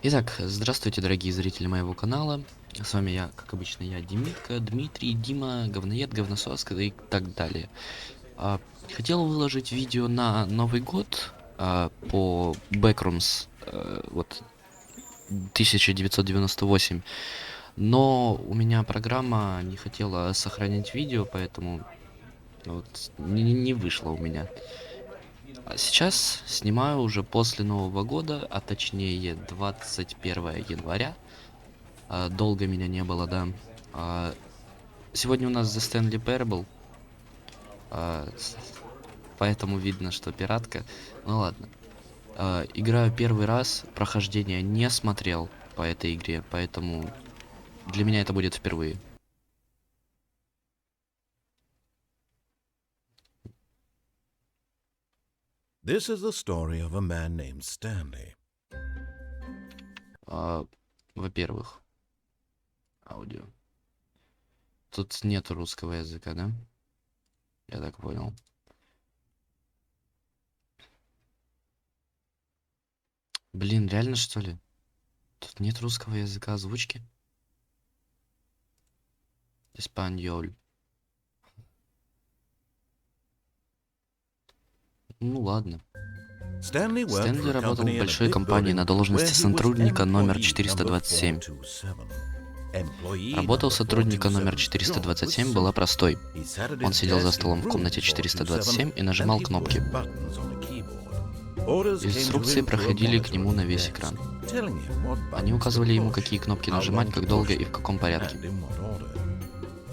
Итак, здравствуйте, дорогие зрители моего канала. С вами я, как обычно, Дмитрий, Дима, говноед, говносос и так далее. Хотел выложить видео на Новый год по Backrooms, вот 1998, но у меня программа не хотела сохранять видео, поэтому вот не вышло у меня. А сейчас снимаю уже после Нового года, а точнее 21 января. Долго меня не было, да. А, Сегодня у нас The Stanley Parable, а, с- поэтому видно, что пиратка. Ну ладно. Играю первый раз, прохождения не смотрел по этой игре, поэтому для меня это будет впервые. This is the story of a man named Stanley. Во-первых, аудио. Тут нет русского языка, да? Я так понял. Блин, реально что ли? Тут нет русского языка озвучки? Испаньоль. Ну ладно. Stanley worked for Стэнли a работал в company in a большой big компании на building where должности he was сотрудника номер employee number 427. 427. Employee Работа number сотрудника номер 427's job was 427 была simple. простой. He sat at Он his сидел за desk столом in в room комнате 427 и 427 нажимал and he кнопки. pushed buttons on a keyboard. Orders came to Инструкции him through a проходили к monitor нему at на the весь desk, экран. telling him what Они buttons указывали to ему, push, какие кнопки how нажимать, long как to долго push и в каком порядке. and in what order.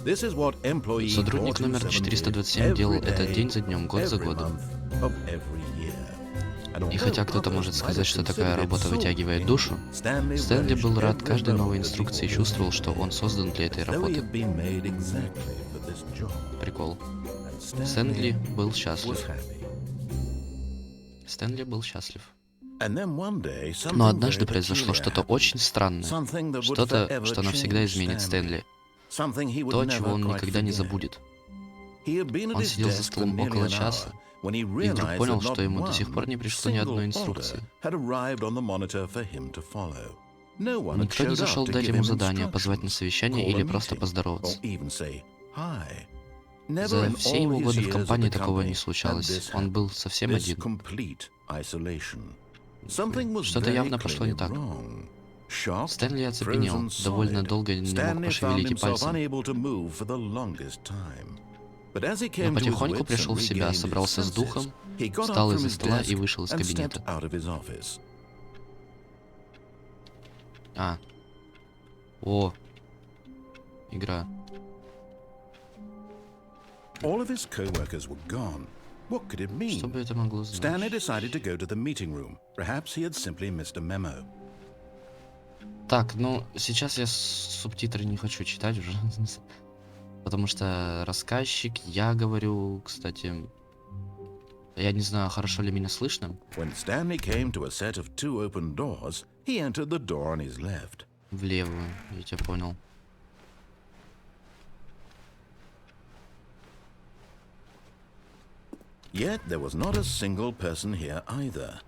This is what employee Сотрудник номер 427 did 427 делал every это day день за днем, год за every годом. month of every year. And И although хотя кто-то others может might сказать, have что такая considered it работа вытягивает душу, soul-crushing, Stanley Стэнли relished был рад every каждой новой moment that he инструкции и always чувствовал, что did, он создан для этой as though he работы. had been made exactly for this job. Прикол. And Стэнли был was счастлив. happy. Стэнли был счастлив. And then one day Но something однажды very произошло peculiar что-то happened. очень странное. Something that would Что-то, forever что навсегда change изменит Stanley. Стэнли. Something he would То, чего never он quite никогда не forget. забудет. He had been at Он his сидел за desk for столом nearly около an часа hour when he и вдруг realized понял, that что not ему до сих пор one не пришло ни одной single инструкции. order had arrived on the monitor for him to follow. No one had Никто не showed up зашел to дать give ему him задание, позвать на instructions, совещание call или a просто meeting, or поздороваться. even say hi. Never За in все all его his годы в years at компании the такого не company had случалось. this Он был happened. совсем This один. complete isolation. Something was Что-то very явно пошло не clearly так. wrong. Shocked, Стэнли оцепенел, frozen довольно solid, долго не мог Stanley found пошевелить и himself пальцем. unable to move for the longest time. But as he Но came to his потихоньку wits пришел and в себя, regained his собрался с senses, духом, he got up встал from из-за his стола и desk вышел из and stepped кабинета. out of his office. О, игра. All of his co-workers were gone. What could it mean? Что бы это могло Stanley значить? decided to go to the meeting room. Perhaps he had simply missed a memo. Так, ну, сейчас я субтитры не хочу читать уже. Потому что рассказчик, я говорю, кстати, я не знаю, хорошо ли меня слышно. When Stanley came to a set of two open doors, he entered the door on his left. В левую, я тебя понял. Yet there was not a single person here either.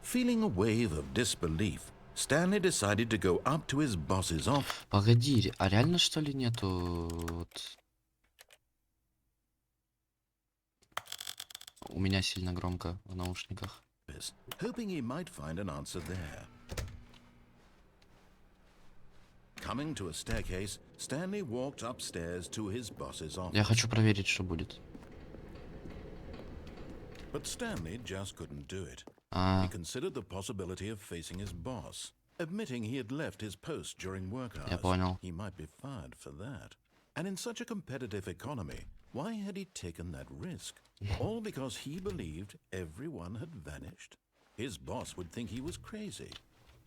Feeling a wave of disbelief, Stanley decided to go up to his boss's office. Погоди, а реально что ли нету вот... У меня сильно громко в наушниках. Hoping he might find an answer there. Coming to a staircase, Stanley walked upstairs to his boss's office. Я хочу проверить, что будет. But Stanley just couldn't do it. He considered the possibility of facing his boss, admitting he had left his post during work Я hours. понял. He might be fired for that. And in such a competitive economy, why had he taken that risk? All because he believed everyone had vanished? His boss would think he was crazy.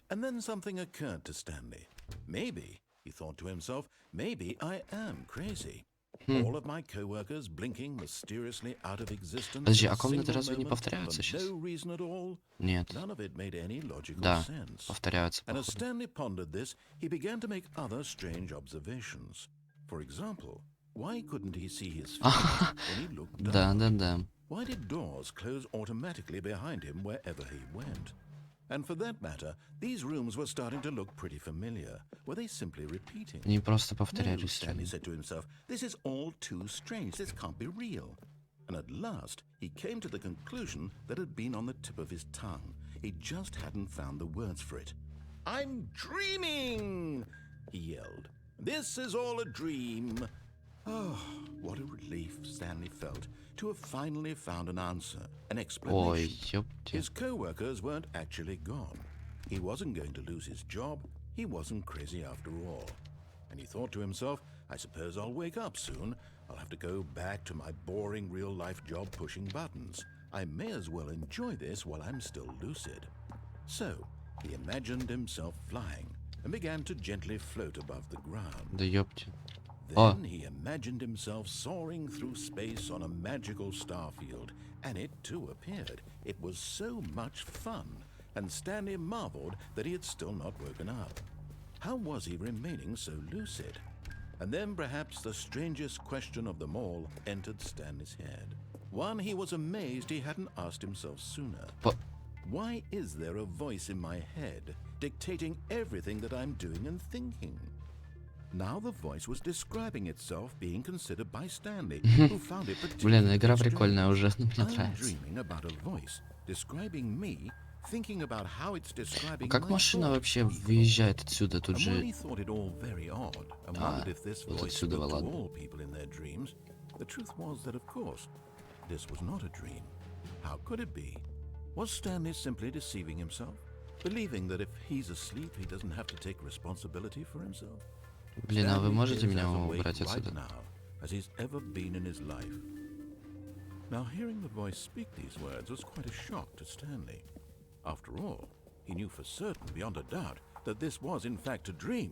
And then something occurred to Stanley. Maybe, he thought to himself, maybe I am crazy. All of my co-workers blinking mysteriously out of existence. Подожди, in а a комнаты single разве не moment повторяются for сейчас? no reason at all? Нет. None of it made any logical Да, sense. повторяются, And as походу. Stanley pondered this, he began to make other strange observations. For example, why couldn't he see his feet when he looked down? Да. Why did doors close automatically behind him wherever he went? And for that matter, these rooms were starting to look pretty familiar. Were they simply repeating? Они просто No, повторялись. Stanley said to himself, this is all too strange. This can't be real. And at last, he came to the conclusion that had been on the tip of his tongue. He just hadn't found the words for it. I'm dreaming, he yelled. This is all a dream. Oh, what a relief Stanley felt to have finally found an answer, an explanation. Ой, ёпте. His co-workers weren't actually gone. He wasn't going to lose his job. He wasn't crazy after all. And he thought to himself, I suppose I'll wake up soon. I'll have to go back to my boring real-life job pushing buttons. I may as well enjoy this while I'm still lucid. So, he imagined himself flying and began to gently float above the ground. Да ёпте. Then he imagined himself soaring through space on a magical starfield, and it too appeared. It was so much fun, and Stanley marveled that he had still not woken up. How was he remaining so lucid? And then perhaps the strangest question of them all entered Stanley's head. One he was amazed he hadn't asked himself sooner. But why is there a voice in my head dictating everything that I'm doing and thinking? Now the voice was describing itself being considered by Stanley, who found it блин, particularly игра strange. прикольная уже, мне I'm нравится. dreaming about a voice describing me, thinking about how it's describing Как my машина thoughts. вообще выезжает отсюда? Тут And while же... he thought it all very odd and Ah, wondered if this вот voice отсюда, spoke to ладно. all people in their dreams, the truth was that, of course, this was not a dream. How could it be? Was Stanley simply deceiving himself, believing that if he's asleep, he doesn't have to take responsibility for himself? Блин, а вы Stanley можете is меня as awake убрать right отсюда? now as he's ever been in his life. Now, hearing the voice speak these words was quite a shock to Stanley. After all, he knew for certain, beyond a doubt, that this was in fact a dream.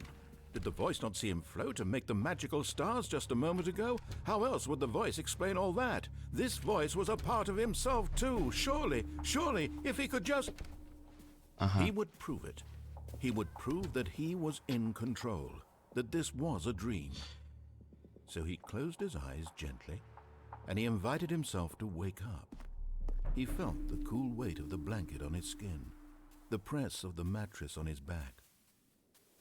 Did the voice not see him float and make the magical stars just a moment ago? How else would the voice explain all that? This voice was a part of himself too. Surely, if he could just... He would prove it. He would prove that he was in control, that this was a dream. So he closed his eyes gently, and he invited himself to wake up. He felt the cool weight of the blanket on his skin, the press of the mattress on his back,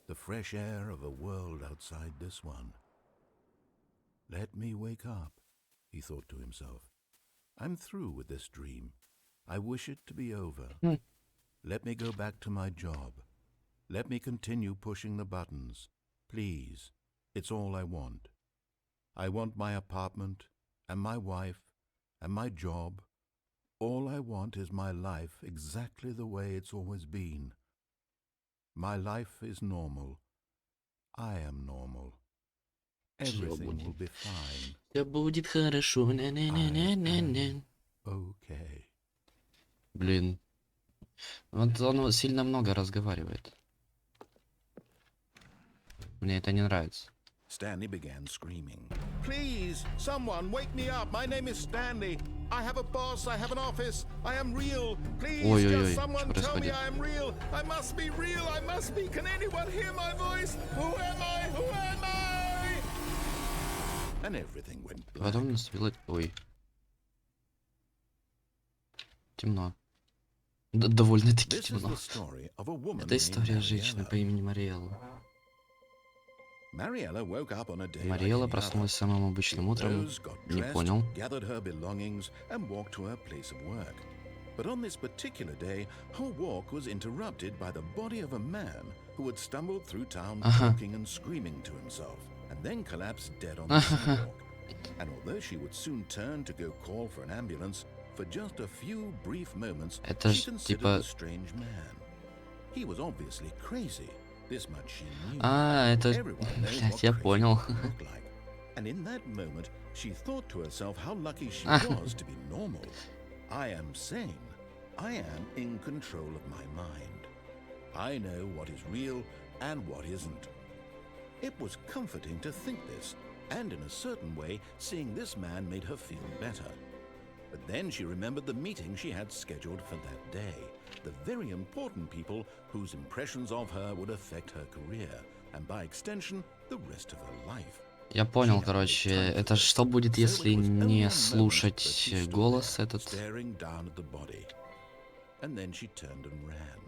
the fresh air of a world outside this one. Let me wake up, he thought to himself. I'm through with this dream. I wish it to be over. Let me go back to my job. Let me continue pushing the buttons. Please, it's all I want. I want my apartment, and my wife, and my job. All I want is my life exactly the way it's always been. My life is normal. I am normal. Everything will be fine. Всё будет хорошо. Не-не-не-не-не-не. Okay. Блин. Вот он сильно много разговаривает. Мне это не нравится. Stanley began screaming. Please, someone, wake me up. My name is Stanley. I have a boss. I have an office. I am real. Please, Ой-ой-ой, just someone что tell me происходит? I am real. I must be real. I must be. Can anyone hear my voice? Who am I? Who am I? And everything went black. Потом наступило... Ой. Темно. Довольно-таки This is темно. the story of a woman Это история named женщины Mariella. по имени Мариэлла. Mariella woke up on a day like Мариэлла any проснулась other. самым обычным утром. Rose got Не dressed, понял. gathered her belongings, and walked to her place of work. But on this particular day, her walk was interrupted by the body of a man who had stumbled through town talking and screaming to himself, and then collapsed dead on the sidewalk. And although she would soon turn to go call for an ambulance, for just a few brief moments, Это she ж considered типа... the strange man. He was obviously crazy. This much she knew. А, это... Everyone knows Блядь, what я crazy понял. people look like. And in that moment, she thought to herself how lucky she was to be normal. I am sane. I am in control of my mind. I know what is real and what isn't. It was comforting to think this, and in a certain way, seeing this man made her feel better. But then she remembered the meeting she had scheduled for that day. The very important people whose impressions of her would affect her career, and by extension, the rest of her life. Я понял, короче, это что будет, если не слушать голос этот? Staring down at the body. And then she turned and ran.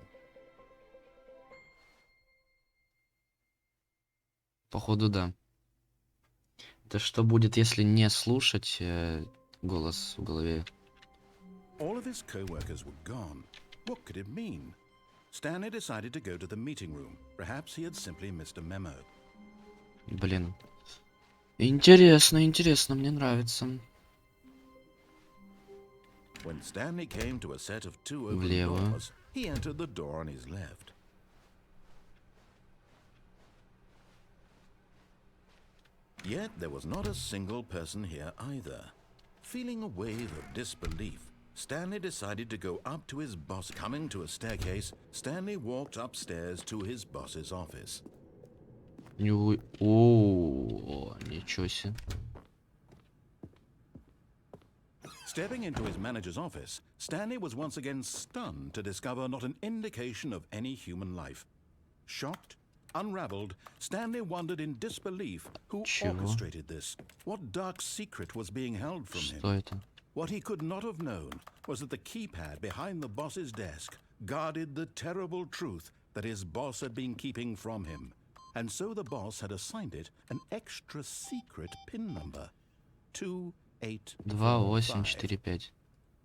Походу, да. Это что будет, если не слушать голос в голове? All of his co-workers were gone. What could it mean? Stanley decided to go to the meeting room. Perhaps he had simply missed a memo. Блин. Интересно, интересно, мне нравится. When Stanley came to a set of two open Влево. doors, he entered the door on his left. Yet there was not a single person here either. Feeling a wave of disbelief, Stanley decided to go up to his boss. Coming to a staircase, Stanley walked upstairs to his boss's office. О, ничего себе. Stepping into his manager's office, Stanley was once again stunned to discover not an indication of any human life. Shocked, unraveled, Stanley wondered in disbelief who Чего? orchestrated this. What dark secret was being held from him? Что это? What he could not have known was that the keypad behind the boss's desk guarded the terrible truth that his boss had been keeping from him. And so the boss had assigned it an extra secret PIN number. 2845. 2845.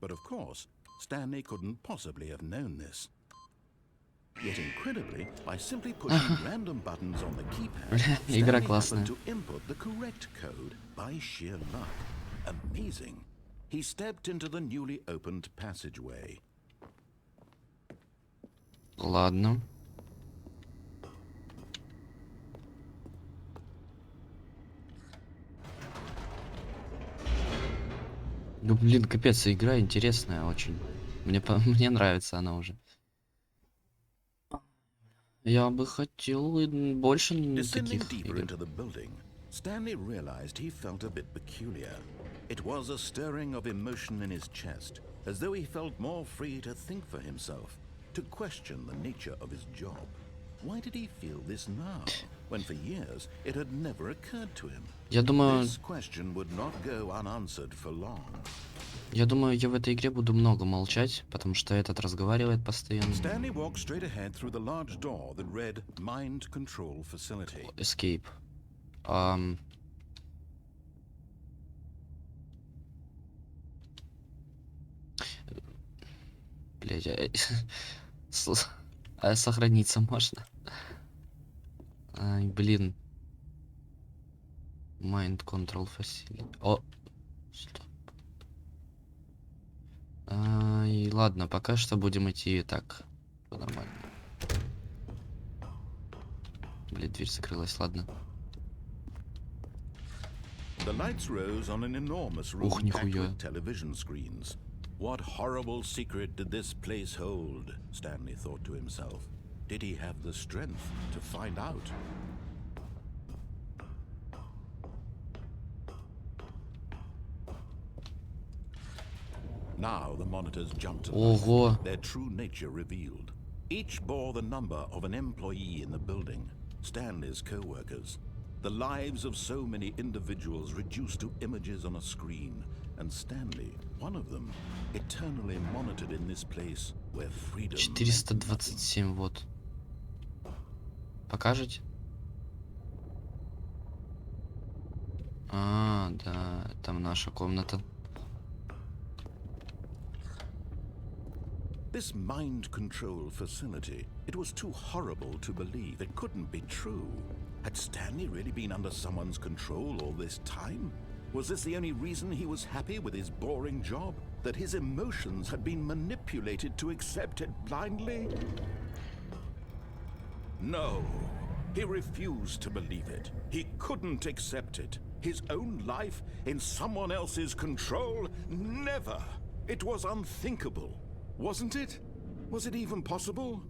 But of course, Stanley couldn't possibly have known this. Yet incredibly, by simply pushing random buttons on the keypad, Игра Stanley классная. happened to input the correct code by sheer luck. Amazing. He stepped into the newly opened passageway. Ладно. Ну, блин, капец, игра интересная очень. Мне нравится она уже. Я бы хотел больше Descending таких deeper игр. into the building, Stanley realized he felt a bit peculiar. It was a stirring of emotion in his chest, as though he felt more free to think for himself, to question the nature of his job. Why did he feel this now, when for years it had never occurred to him? Я думаю, This question would not go unanswered for long. я в этой игре буду много молчать, потому что этот разговаривает постоянно. Stanley walked straight ahead through the large door that read Mind Control Facility. Escape. Блять, а сохраниться можно? Ай, блин. Mind Control Facility. О, стоп. Ай, ладно, пока что будем идти так. Нормально. Блин, дверь закрылась, ладно. The lights rose on an enormous room Ух, packed нихуя. with television screens. What horrible secret did this place hold? Stanley thought to himself. Did he have the strength to find out? Now the monitors jumped to life, Ого. their true nature revealed. Each bore the number of an employee in the building, Stanley's co-workers. The lives of so many individuals reduced to images on a screen, and Stanley, one of them, eternally monitored in this place where freedom meant nothing. 427, вот. Покажете? А, да, там наша комната. This mind control facility, it was too horrible to believe. It couldn't be true. Had Stanley really been under someone's control all this time? Was this the only reason he was happy with his boring job? That his emotions had been manipulated to accept it blindly? No, he refused to believe it. He couldn't accept it. His own life in someone else's control? Never! It was unthinkable. Wasn't it? Was it even possible?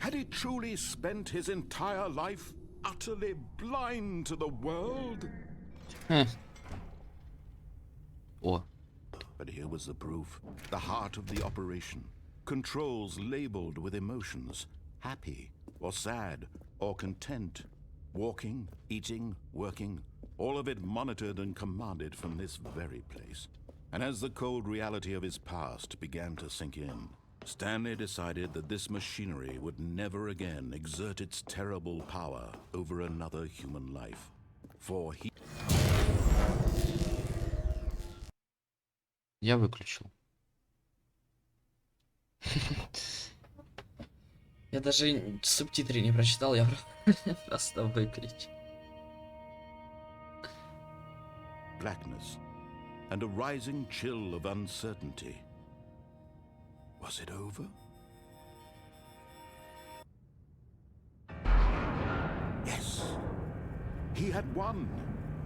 Had he truly spent his entire life utterly blind to the world? О, But here was the proof. The heart of the operation. Controls labeled with emotions. Happy, or sad, or content. Walking, eating, working. All of it monitored and commanded from this very place. And as the cold reality of his past began to sink in, Stanley decided that this machinery would never again exert its terrible power over another human life. For he... Я выключил. Я даже субтитры не прочитал, я просто выключил. Blackness and a rising chill of uncertainty. Was it over? Yes. He had won.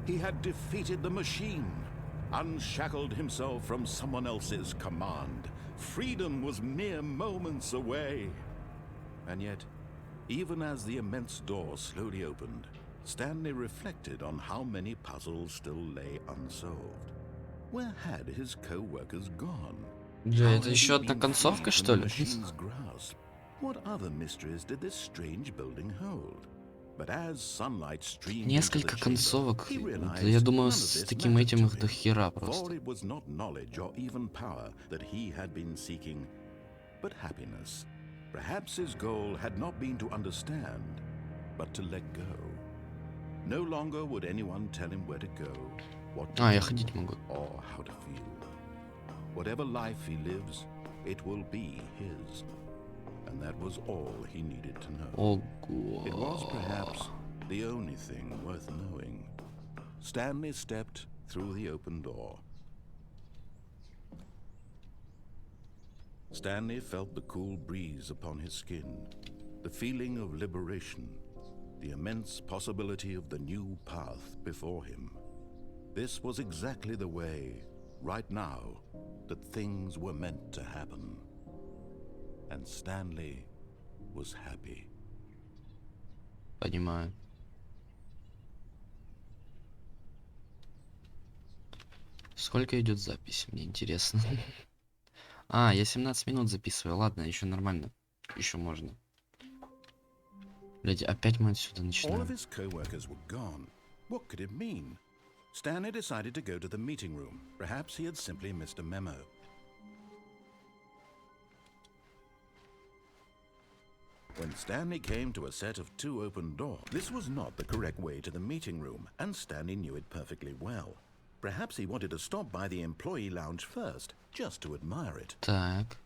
He had defeated the machine, unshackled himself from someone else's command. Freedom was mere moments away. And yet, even as the immense door slowly opened, Stanley reflected on how many puzzles still lay unsolved. Where had his co-workers gone? Да, это еще одна концовка, что ли? What other mysteries did this strange building hold? But as sunlight streamed Несколько концовок. Я думаю, с таким этим их до хера просто. it was not knowledge or even power that he had been seeking, but happiness. Perhaps his goal had not been to understand, but to let go. No longer would anyone tell him where to go, what to Я do, ходить могу. or how to feel. Whatever life he lives, it will be his. And that was all he needed to know. It was perhaps the only thing worth knowing. Stanley stepped through the open door. Stanley felt the cool breeze upon his skin, the feeling of liberation, the immense possibility of the new path before him. This was exactly the way, right now, that things were meant to happen. And Stanley was happy. Понимаю. Сколько идет запись? Мне интересно. Я 17 минут записываю. Ладно, еще нормально. Еще можно. Блядь, опять мы отсюда начинаем. Stanley decided to go to the meeting room. Perhaps he had simply missed a memo. When Stanley came to a set of two open doors, this was not the correct way to the meeting room, and Stanley knew it perfectly well. Perhaps he wanted to stop by the employee lounge first, just to admire it. Так.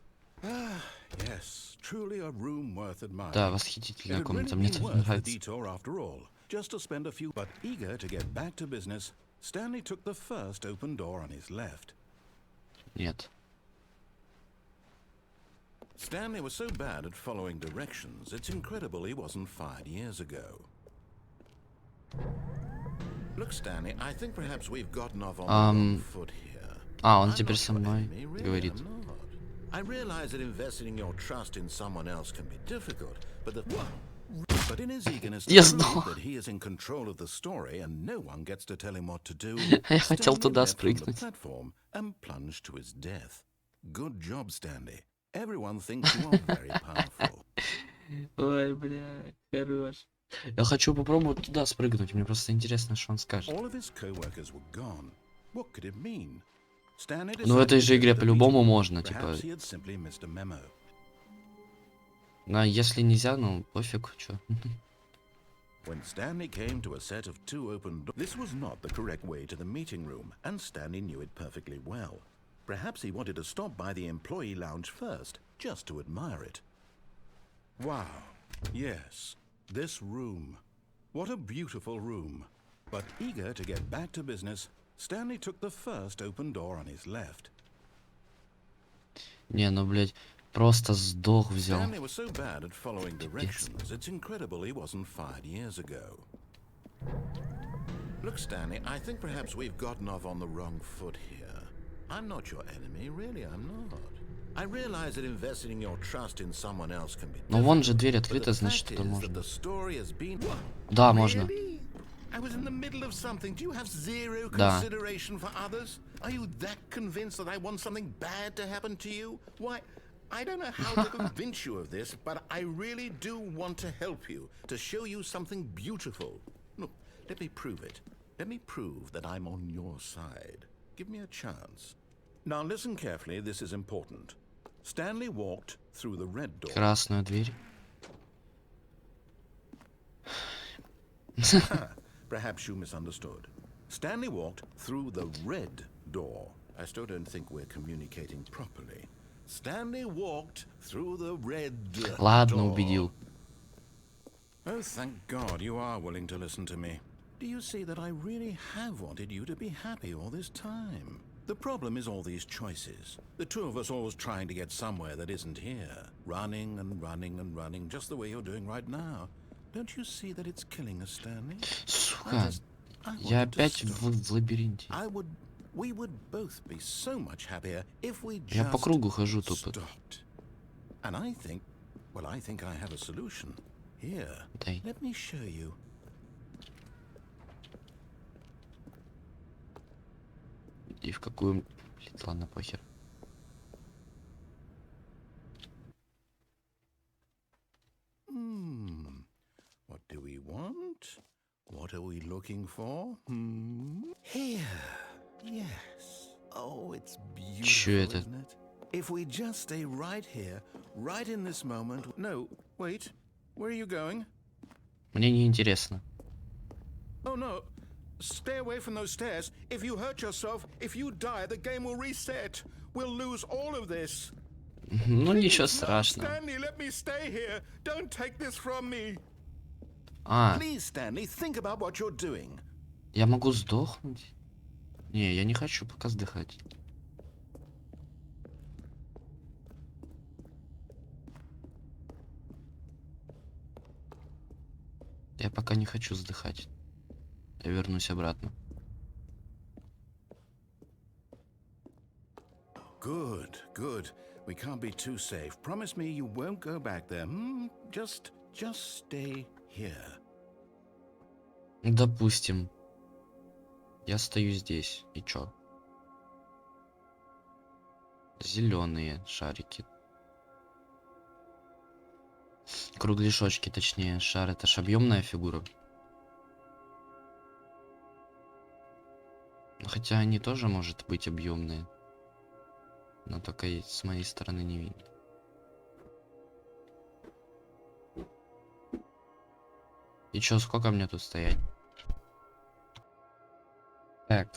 Yes, truly a room worth admiring. Да, восхитительная комната, мне так нравится. Detour after all, just to spend a few. But eager to get back to business, Stanley took the first open door on his left. Нет. Stanley was so bad at following directions, it's incredible he wasn't fired years ago. Look, Stanley, I think perhaps we've gotten off on the wrong foot here. Он теперь со мной говорит. I realize that investing in your trust in someone else can be difficult, but in his eagerness to prove that he is in control of the story and no one gets to tell him what to do, Я хотел туда Stanley left from the спрыгнуть. platform and plunged to his death. Good job, Stanley. Everyone thinks you are very powerful. Ой, бля, хорош. Я хочу попробовать туда спрыгнуть. Мне просто интересно, что он скажет. All of his co-workers were gone. What could it mean? Ну, в этой же игре по-любому можно, типа. Если нельзя, ну, пофиг, чё. When Stanley came to a set of two open doors, this was not the correct way to the meeting room, and Stanley knew it perfectly well. Perhaps he wanted to stop by the employee lounge first, just to admire it. Wow, yes, this room. What a beautiful room. But eager to get back to business, Stanley took the first open door on his left. Не, ну, блядь, просто сдох взял. Stanley was so bad at following directions, it's incredible he wasn't fired years ago. Look, Stanley, I think perhaps we've gotten off on the wrong foot here. I'm not your enemy, really, I'm not. I realize that investing in your trust in someone else can be difficult. Ну, вон же дверь открыта, значит, это можно. Да, можно. I was in the middle of something. Do you have zero consideration for others? Are you that convinced that I want something bad to happen to you? Why, I don't know how to convince you of this, but I really do want to help you, to show you something beautiful. Look, let me prove it. Let me prove that I'm on your side. Give me a chance. Now listen carefully, this is important. Stanley walked through the red door. Красную дверь. Perhaps you misunderstood. Stanley walked through the red door. I still don't think we're communicating properly. Stanley walked through the red Ладно, door. убедил. Oh, thank God you are willing to listen to me. Do you see that I really have wanted you to be happy all this time? The problem is all these choices. The two of us always trying to get somewhere that isn't here. Running and running and running, just the way you're doing right now. Don't you see that it's killing us, Stanley? Сука, я опять в лабиринте. We would both be so much happier if we Я по just кругу хожу тупо. stopped. And I think I have a solution. Here, Дай. let me show you. И в какую... Блин, ладно, похер. What do we want? What are we looking for? Here. Yes. Oh, it's beautiful, это? isn't it? If we just stay right here, right in this moment. No, wait. Where are you going? Мне не интересно. Oh, no. Stay away from those stairs. If you hurt yourself, if you die, the game will reset. We'll lose all of this. Ну ничего No, страшного. Stanley, let me stay here. Don't take this from me. А, Please, Stanley, think about what you're doing. я могу сдохнуть? Не, я не хочу пока сдыхать. Я пока не хочу сдыхать. Я вернусь обратно. Good, good. We can't be too safe. Promise me you won't go back there. Just stay here. Допустим. Я стою здесь. И чё? Зеленые шарики. Кругляшочки, точнее. Шар — это ж объемная фигура. Хотя они тоже, может быть, объемные. Но только с моей стороны не видно. И чё, сколько мне тут стоять? Так.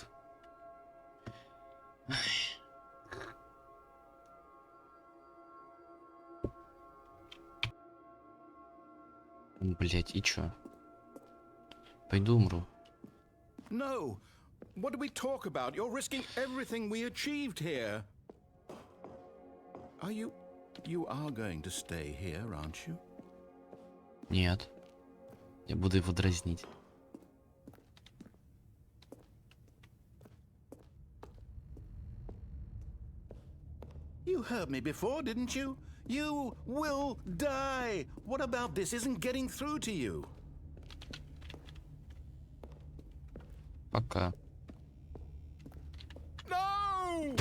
Блять, и чё? Пойду умру. No. What do we talk about? You're risking everything we achieved here. You are going to stay here, aren't you? Нет. Я буду его дразнить. You heard me before, didn't you? You will die. What about this isn't getting through to you? Пока. No!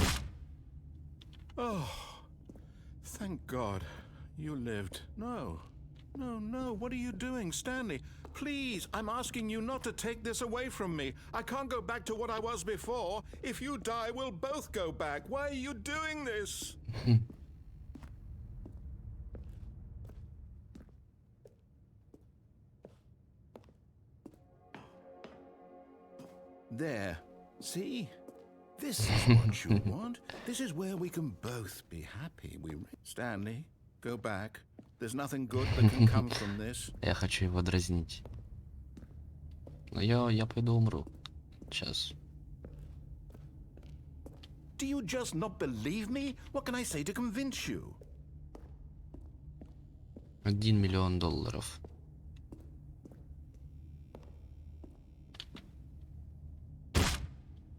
Oh, thank God you lived. No, what are you doing, Stanley? Please, I'm asking you not to take this away from me. I can't go back to what I was before. If you die, we'll both go back. Why are you doing this? There. See? This is what you want. This is where we can both be happy. Stanley, go back. There's nothing good that can come from this. Я хочу его дразнить. Но я пойду умру. Сейчас. Do you just not believe me? What can I say to convince you? $1 миллион.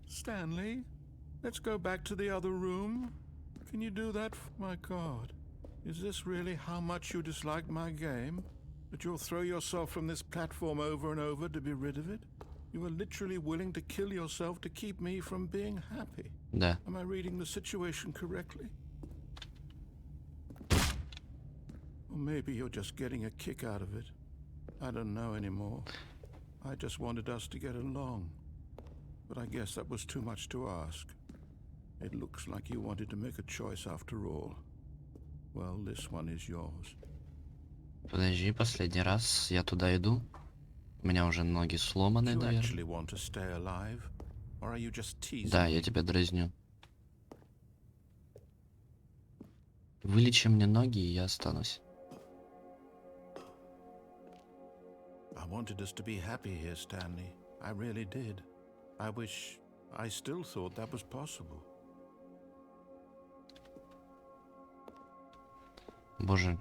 Stanley, let's go back to the other room. Can you do that? My God. Is this really how much you dislike my game? That you'll throw yourself from this platform over and over to be rid of it? You are literally willing to kill yourself to keep me from being happy. Да. Am I reading the situation correctly? Or maybe you're just getting a kick out of it. I don't know anymore. I just wanted us to get along. But I guess that was too much to ask. It looks like you wanted to make a choice after all. well, this one is yours. Подожди, последний раз я туда иду. У меня уже ноги сломаны, Do you наверное. actually want to stay alive, or are you just teasing Да, я me? тебя дразню. Вылечи мне ноги, и я останусь. I wanted us to be happy here, Stanley. I really did. I wish I still thought that was possible. Боже.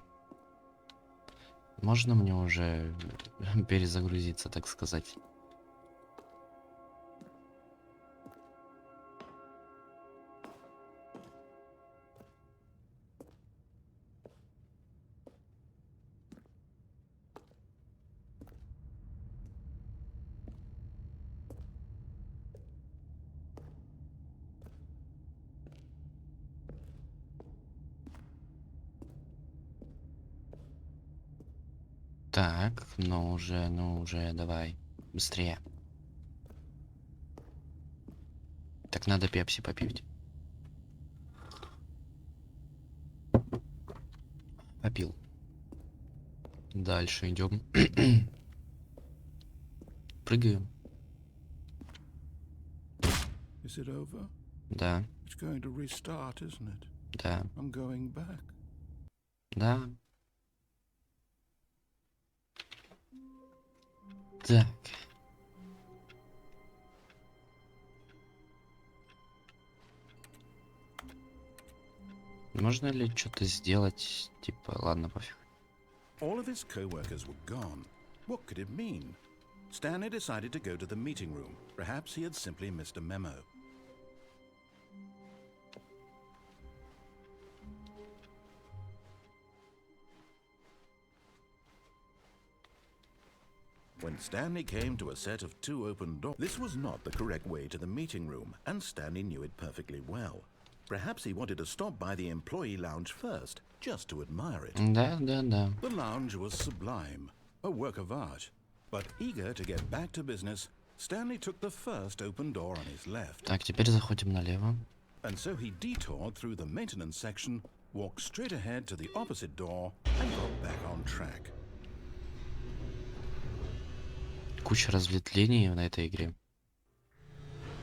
Можно мне уже перезагрузиться, так сказать? Так, ну уже, давай. Быстрее. Так надо пепси попить. Попил. Дальше идем. Прыгаем. Is it over? Да, It's going to restart, isn't it? да, I'm going back. да. Так. Можно ли что-то сделать? Типа, ладно, пофиг. All of his co-workers were gone. What could it mean? Stanley decided to go to the meeting room. Perhaps he had simply missed a memo. When Stanley came to a set of 2 open doors, this was not the correct way to the meeting room, and Stanley knew it perfectly well. Perhaps he wanted to stop by the employee lounge first, just to admire it. Да, да, да. The lounge was sublime, a work of art. But eager to get back to business, Stanley took the first open door on his left. Так, теперь заходим налево. And so he detoured through the maintenance section, walked straight ahead to the opposite door, and got back on track. Куча разветвлений на этой игре.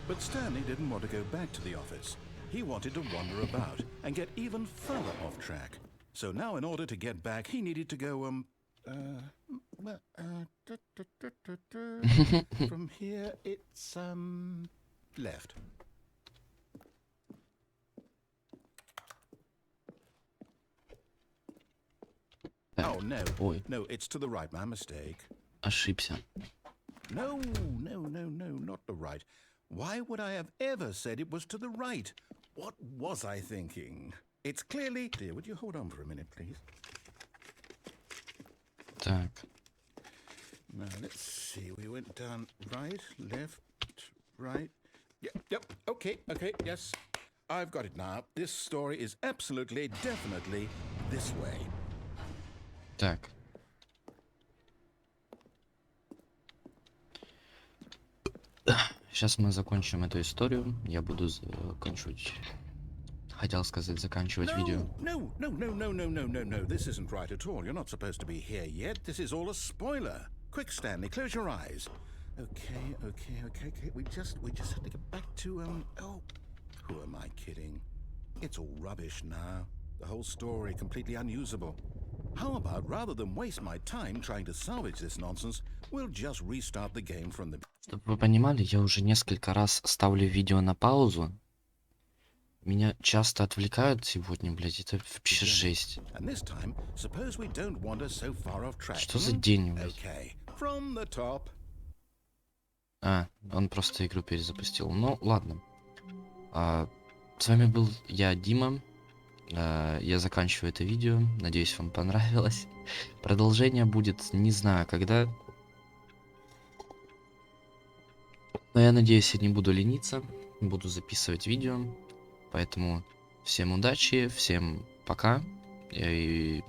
But Stanley didn't want to go back to the office. He wanted to wander about and get even further off track. So now in order to get back, he needed to go, from here it's, left. Так, Oh, no. ой, No, it's to the right. My mistake. ошибся. No, not the right. Why would I have ever said it was to the right? What was I thinking? It's clearly... Dear, would you hold on for a minute, please? Так, Now, let's see. We went down right, left, right. Yep, okay, yes. I've got it now. This story is absolutely, definitely this way. так. Сейчас мы закончим эту историю. Я буду заканчивать. Хотел сказать, заканчивать видео. No. This isn't right at all. You're not supposed to be here yet. This is all a spoiler. Quick, Stanley, close your eyes. Okay. We just have to get back to, oh, who am I kidding? It's all rubbish now. The whole story completely unusable. How about, rather than waste my time trying to salvage this nonsense, we'll just restart the game from the... Чтобы вы понимали, я уже несколько раз ставлю видео на паузу. Меня часто отвлекают сегодня, блядь, это вообще жесть. And this time, suppose we don't wander so far off track. Что за день, блядь? Okay, from the top. А, он просто игру перезапустил. Ну, ладно. С вами был я, Дима. Я заканчиваю это видео. Надеюсь, вам понравилось. Продолжение будет, не знаю, когда. Но я надеюсь, я не буду лениться. Буду записывать видео. Поэтому всем удачи, всем пока. И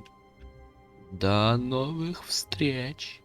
до новых встреч.